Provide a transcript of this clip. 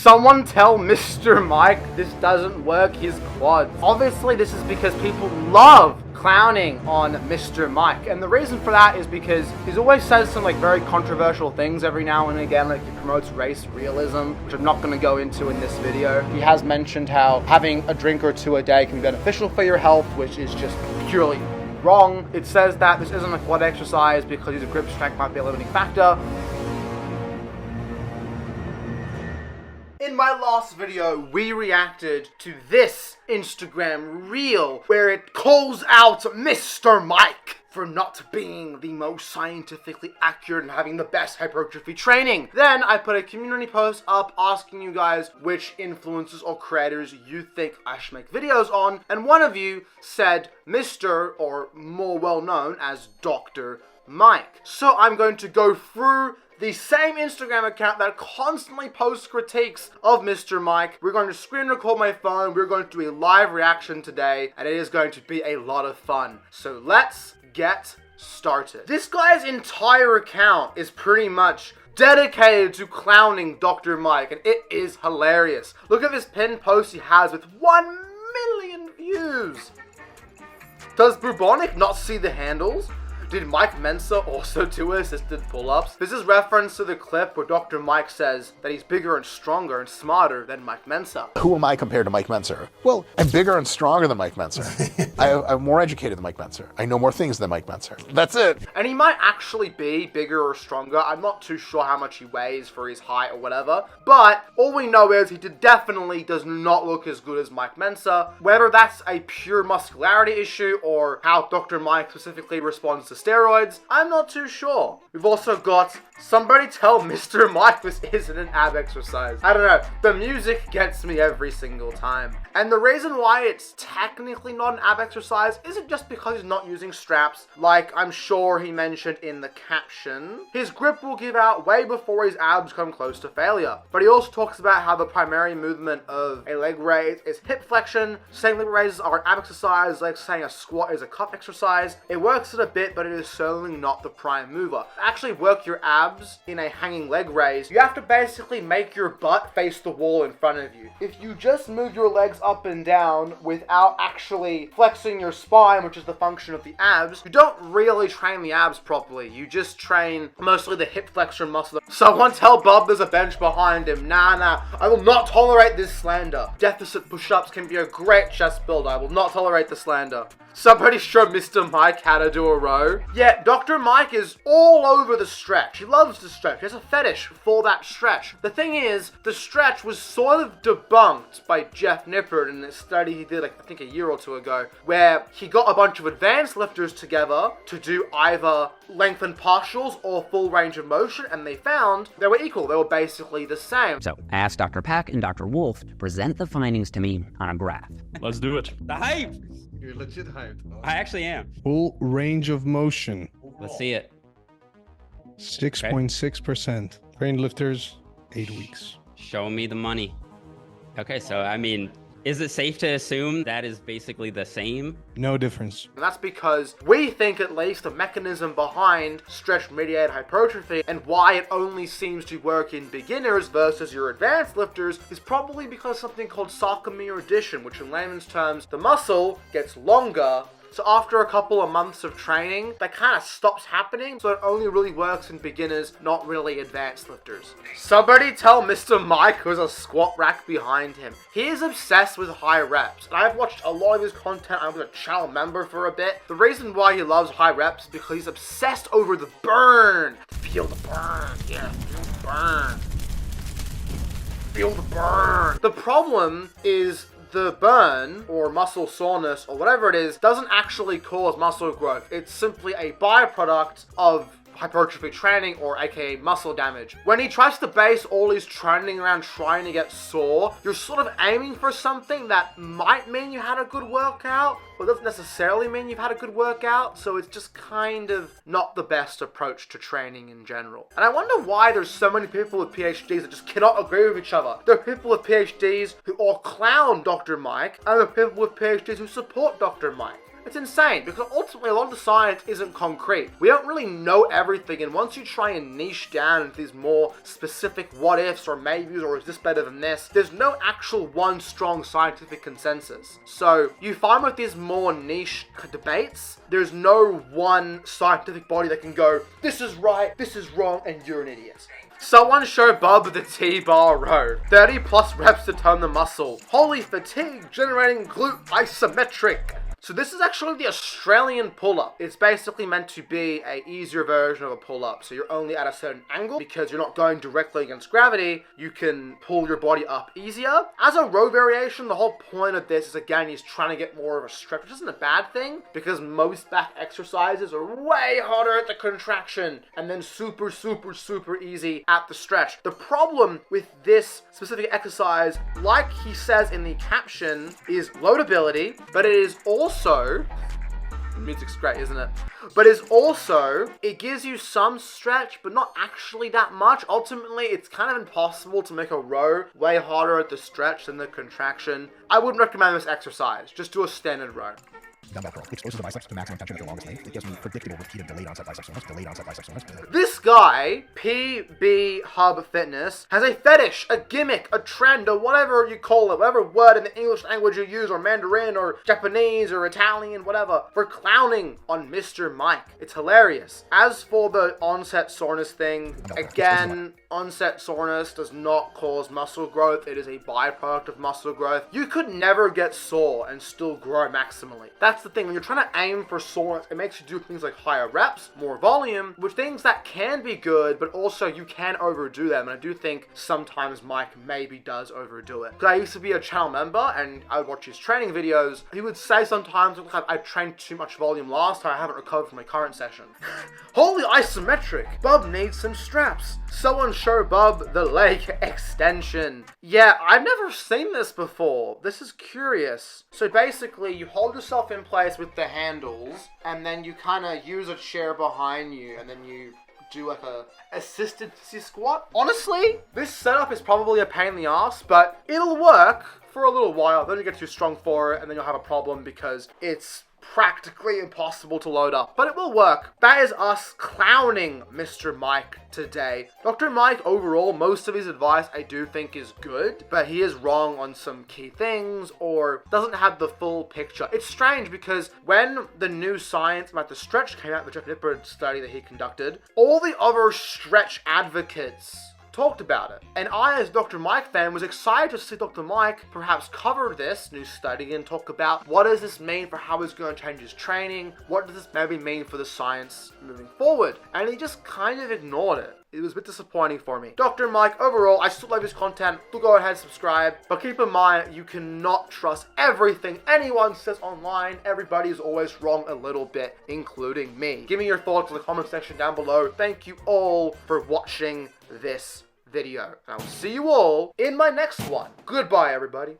Someone tell Mr. Mike this doesn't work his quads. Obviously, this is because people love clowning on Mr. Mike, and the reason for that is because he's always says some like very controversial things every now and again, like he promotes race realism, which I'm not going to go into in this video. He has mentioned how having a drink or two a day can be beneficial for your health, which is just purely wrong. It says that this isn't a quad exercise because his grip strength might be a limiting factor. In my last video, we reacted to this Instagram reel where it calls out Mr. Mike for not being the most scientifically accurate and having the best hypertrophy training. Then I put a community post up asking you guys which influencers or creators you think I should make videos on, and one of you said Mr. or more well known as Dr. Mike. So I'm going to go through the same Instagram account that constantly posts critiques of Mr. Mike. We're going to screen record my phone. We're going to do a live reaction today, and it is going to be a lot of fun. So let's get started. This guy's entire account is pretty much dedicated to clowning Dr. Mike, and it is hilarious. Look at this pinned post he has with 1 million views. Does Bubonic not see the handles? Did Mike Mentzer also do assisted pull-ups? This is reference to the clip where Dr. Mike says that he's bigger and stronger and smarter than Mike Mentzer. Who am I compared to Mike Mentzer? Well, I'm bigger and stronger than Mike Mentzer. I'm more educated than Mike Mentzer. I know more things than Mike Mentzer. That's it. And he might actually be bigger or stronger. I'm not too sure how much he weighs for his height or whatever. But all we know is he definitely does not look as good as Mike Mentzer. Whether that's a pure muscularity issue or how Dr. Mike specifically responds to steroids, I'm not too sure. We've also got somebody tell Mr. Mike this isn't an ab exercise. I don't know, the music gets me every single time. And the reason why it's technically not an ab exercise isn't just because he's not using straps, like I'm sure he mentioned in the caption. His grip will give out way before his abs come close to failure. But he also talks about how the primary movement of a leg raise is hip flexion, saying leg raises are an ab exercise, like saying a squat is a cup exercise. It works it a bit, but it is certainly not the prime mover. To actually work your abs in a hanging leg raise, you have to basically make your butt face the wall in front of you. If you just move your legs up and down without actually flexing your spine, which is the function of the abs, you don't really train the abs properly. You just train mostly the hip flexion muscle. Someone tell Bob there's a bench behind him. Nah, I will not tolerate this slander. Deficit push-ups can be a great chest builder. I will not tolerate the slander. Somebody show Mr. Mike how to do a row. Yeah, Dr. Mike is all over the stretch. He loves to stretch. He has a fetish for that stretch. The thing is, the stretch was sort of debunked by Jeff Nippert in this study he did, like, I think a year or two ago, where he got a bunch of advanced lifters together to do either lengthened partials or full range of motion, and they found they were equal. They were basically the same. So I asked Dr. Pack and Dr. Wolf to present the findings to me on a graph. Let's do it. The hype! You're legit hyped. I actually am. Full range of motion, Let's see it. 6.6%. Trained lifters, 8 weeks. Show me the money. Okay, so I mean, is it safe to assume that is basically the same? No difference. And that's because we think at least the mechanism behind stretch-mediated hypertrophy and why it only seems to work in beginners versus your advanced lifters is probably because of something called sarcomere addition, which in layman's terms, the muscle gets longer. So after a couple of months of training, that kind of stops happening, so it only really works in beginners, not really advanced lifters. Somebody tell Mr. Mike who has a squat rack behind him. He is obsessed with high reps, and I've watched a lot of his content. I was a channel member for a bit. The reason why he loves high reps is because he's obsessed over the burn. Feel the burn, yeah, feel the burn. Feel the burn. The problem is the burn, or muscle soreness, or whatever it is, doesn't actually cause muscle growth. It's simply a byproduct of hypertrophy training, or aka muscle damage. When he tries to base all his training around trying to get sore, you're sort of aiming for something that might mean you had a good workout, but doesn't necessarily mean you've had a good workout, so it's just kind of not the best approach to training in general. And I wonder why there's so many people with PhDs that just cannot agree with each other. There are people with PhDs who all clown Dr. Mike, and there are people with PhDs who support Dr. Mike. It's insane because ultimately a lot of the science isn't concrete. We don't really know everything, and once you try and niche down into these more specific what ifs or maybes or is this better than this, there's no actual one strong scientific consensus. So you find with these more niche debates, there's no one scientific body that can go, this is right, this is wrong, and you're an idiot. Someone show Bub the T-bar row. 30 plus reps to tone the muscle. Holy fatigue generating glute isometric. So this is actually the Australian pull-up. It's basically meant to be a easier version of a pull-up. So you're only at a certain angle because you're not going directly against gravity. You can pull your body up easier. As a row variation, the whole point of this is, again, he's trying to get more of a stretch, which isn't a bad thing because most back exercises are way harder at the contraction and then super, super, super easy at the stretch. The problem with this specific exercise, like he says in the caption, is loadability, but it is also, music's great, isn't it? But it's also, it gives you some stretch, but not actually that much. Ultimately, it's kind of impossible to make a row way harder at the stretch than the contraction. I wouldn't recommend this exercise. Just do a standard row. Dumbbell curl exposes the biceps to maximum tension at their longest length. It gives me predictable repeated delayed onset biceps soreness, delayed onset biceps soreness. This guy, PB Hub Fitness, has a fetish, a gimmick, a trend, or whatever you call it, whatever word in the English language you use, or Mandarin, or Japanese, or Italian, whatever, for clowning on Mr. Mike. It's hilarious. As for the onset soreness thing, again, onset soreness does not cause muscle growth. It is a byproduct of muscle growth. You could never get sore and still grow maximally. That's the thing. When you're trying to aim for soreness, it makes you do things like higher reps, more volume, which things that can be good, but also you can overdo them. And I do think sometimes Mike maybe does overdo it. Because I used to be a channel member and I would watch his training videos. He would say sometimes, I trained too much volume last time. I haven't recovered from my current session. Holy isometric. Bub needs some straps. Someone show Bub the leg extension. Yeah, I've never seen this before. This is curious. So basically, you hold yourself in place with the handles, and then you kind of use a chair behind you, and then you do like a assisted squat. Honestly, this setup is probably a pain in the ass, but it'll work for a little while. Then you get too strong for it, and then you'll have a problem because it's practically impossible to load up, but it will work. That is us clowning Mr. Mike today. Dr. Mike, overall, most of his advice I do think is good, but he is wrong on some key things or doesn't have the full picture. It's strange because when the new science about the stretch came out, the Jeff Nippard study that he conducted, all the other stretch advocates talked about it. And I, as Dr. Mike fan, was excited to see Dr. Mike perhaps cover this new study and talk about what does this mean for how he's going to change his training, what does this maybe mean for the science moving forward, and he just kind of ignored it. It was a bit disappointing for me. Dr. Mike, overall, I still love his content. Do go ahead and subscribe. But keep in mind, you cannot trust everything anyone says online. Everybody is always wrong a little bit, including me. Give me your thoughts in the comment section down below. Thank you all for watching this video. And I will see you all in my next one. Goodbye, everybody.